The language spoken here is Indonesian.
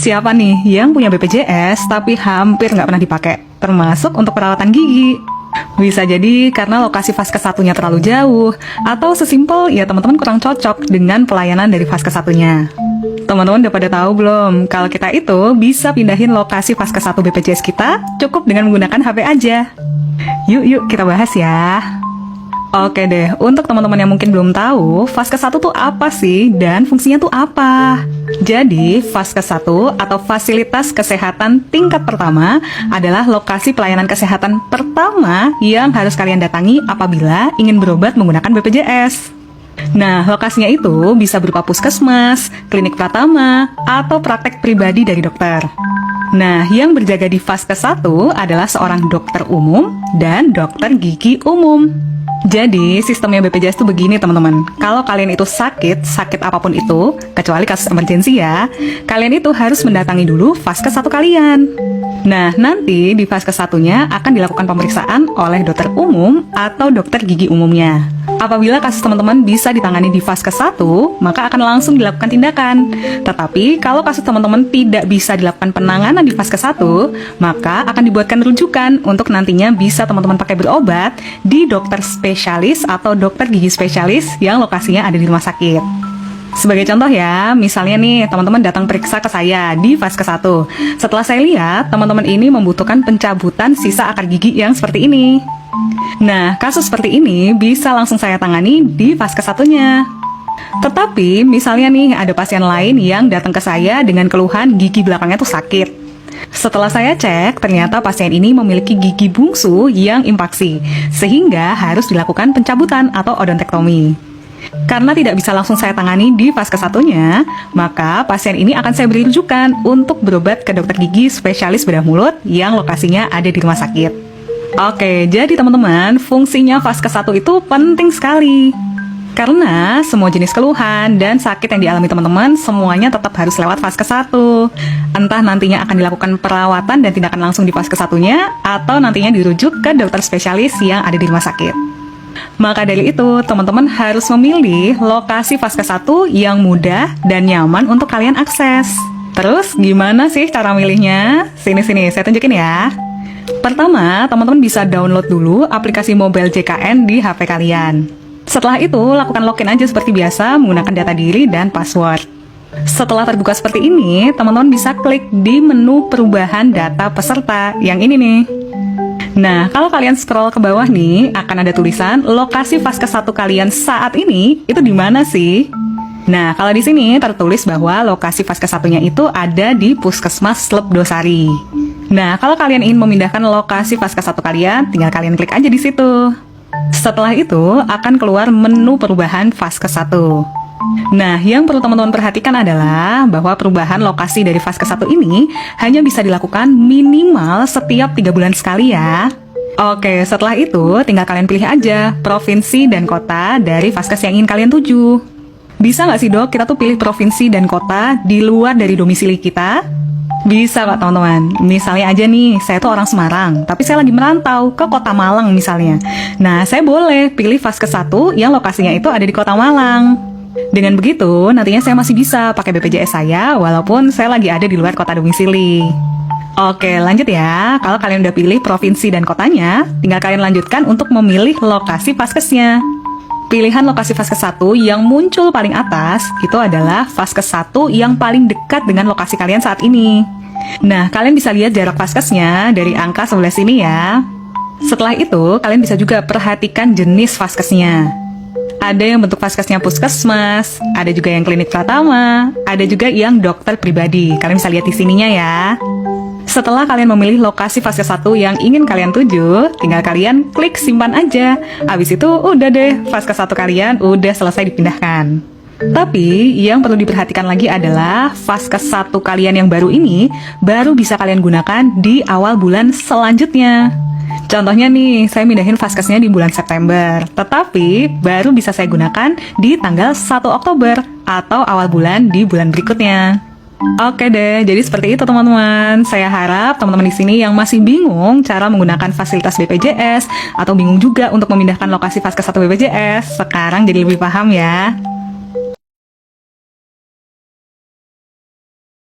Siapa nih yang punya BPJS tapi hampir nggak pernah dipakai, termasuk untuk perawatan gigi? Bisa jadi karena lokasi Vaskes satunya terlalu jauh, atau sesimpel ya teman-teman kurang cocok dengan pelayanan dari Vaskes satunya. Teman-teman udah pada tahu belum kalau kita itu bisa pindahin lokasi Vaskes 1 BPJS kita cukup dengan menggunakan HP aja? Yuk kita bahas ya. Oke deh, untuk teman-teman yang mungkin belum tahu, Vaskes 1 tuh apa sih dan fungsinya tuh apa? Jadi, Vaskes 1 atau Fasilitas Kesehatan Tingkat Pertama adalah lokasi pelayanan kesehatan pertama yang harus kalian datangi apabila ingin berobat menggunakan BPJS. Nah, lokasinya itu bisa berupa puskesmas, klinik pratama, atau praktek pribadi dari dokter. Nah, yang berjaga di Vaskes 1 adalah seorang dokter umum dan dokter gigi umum. Jadi, sistemnya BPJS itu begini teman-teman. Kalau kalian itu sakit apapun itu, kecuali kasus emergensi ya, kalian itu harus mendatangi dulu Vaskes 1 kalian. Nah, nanti di Vaskes 1-nya akan dilakukan pemeriksaan oleh dokter umum atau dokter gigi umumnya. Apabila kasus teman-teman bisa ditangani di Vaskes 1, maka akan langsung dilakukan tindakan. Tetapi, kalau kasus teman-teman tidak bisa dilakukan penanganan di Vaskes 1, maka akan dibuatkan rujukan untuk nantinya bisa teman-teman pakai berobat di dokter spesialis atau dokter gigi spesialis yang lokasinya ada di rumah sakit. Sebagai contoh ya, misalnya nih teman-teman datang periksa ke saya di Vaskes 1. Setelah saya lihat, teman-teman ini membutuhkan pencabutan sisa akar gigi yang seperti ini. Nah, kasus seperti ini bisa langsung saya tangani di Vaskes 1-nya. Tetapi, misalnya nih ada pasien lain yang datang ke saya dengan keluhan gigi belakangnya tuh sakit. Setelah saya cek, ternyata pasien ini memiliki gigi bungsu yang impaksi, sehingga harus dilakukan pencabutan atau odontektomi. Karena tidak bisa langsung saya tangani di Vaskes 1-nya, maka pasien ini akan saya beri rujukan untuk berobat ke dokter gigi spesialis bedah mulut yang lokasinya ada di rumah sakit. Oke, jadi teman-teman, fungsinya Vaskes 1 itu penting sekali. Karena semua jenis keluhan dan sakit yang dialami teman-teman semuanya tetap harus lewat Vaskes 1. Entah nantinya akan dilakukan perawatan dan tindakan langsung di Vaskes 1-nya, atau nantinya dirujuk ke dokter spesialis yang ada di rumah sakit. Maka dari itu, teman-teman harus memilih lokasi Vaskes 1 yang mudah dan nyaman untuk kalian akses. Terus, gimana sih cara milihnya? Sini, saya tunjukin ya. Pertama, teman-teman bisa download dulu aplikasi mobile JKN di HP kalian. Setelah itu, lakukan login aja seperti biasa menggunakan data diri dan password. Setelah terbuka seperti ini, teman-teman bisa klik di menu perubahan data peserta yang ini nih. Nah, kalau kalian scroll ke bawah nih, akan ada tulisan lokasi Vaskes 1 kalian saat ini itu di mana sih? Nah, kalau di sini tertulis bahwa lokasi Vaskes 1-nya itu ada di Puskesmas Lebdosari. Nah, kalau kalian ingin memindahkan lokasi Vaskes 1 kalian, tinggal kalian klik aja di situ. Setelah itu, akan keluar menu perubahan Vaskes 1. Nah, yang perlu teman-teman perhatikan adalah bahwa perubahan lokasi dari Vaskes 1 ini hanya bisa dilakukan minimal setiap 3 bulan sekali ya. Oke, setelah itu tinggal kalian pilih aja provinsi dan kota dari Vaskes yang ingin kalian tuju. Bisa nggak sih dok, kita tuh pilih provinsi dan kota di luar dari domisili kita? Bisa kok teman-teman. Misalnya aja nih, saya tuh orang Semarang, tapi saya lagi merantau ke kota Malang misalnya. Nah, saya boleh pilih Vaskes 1 yang lokasinya itu ada di kota Malang. Dengan begitu, nantinya saya masih bisa pakai BPJS saya walaupun saya lagi ada di luar kota domisili. Oke, lanjut ya. Kalau kalian udah pilih provinsi dan kotanya, tinggal kalian lanjutkan untuk memilih lokasi Vaskesnya. Pilihan lokasi Vaskes 1 yang muncul paling atas itu adalah Vaskes 1 yang paling dekat dengan lokasi kalian saat ini. Nah, kalian bisa lihat jarak Vaskesnya dari angka sebelah sini ya. Setelah itu, kalian bisa juga perhatikan jenis Vaskesnya. Ada yang bentuk Vaskesnya puskesmas, ada juga yang klinik pratama, ada juga yang dokter pribadi. Kalian bisa lihat di sininya ya. Setelah kalian memilih lokasi Vaskes 1 yang ingin kalian tuju, tinggal kalian klik simpan aja. Habis itu udah deh, Vaskes 1 kalian udah selesai dipindahkan. Tapi yang perlu diperhatikan lagi adalah Vaskes 1 kalian yang baru ini baru bisa kalian gunakan di awal bulan selanjutnya. Contohnya nih, saya mindahin Vaskesnya di bulan September, tetapi baru bisa saya gunakan di tanggal 1 Oktober atau awal bulan di bulan berikutnya. Oke deh, jadi seperti itu teman-teman. Saya harap teman-teman di sini yang masih bingung cara menggunakan fasilitas BPJS atau bingung juga untuk memindahkan lokasi Vaskes 1 BPJS, sekarang jadi lebih paham ya.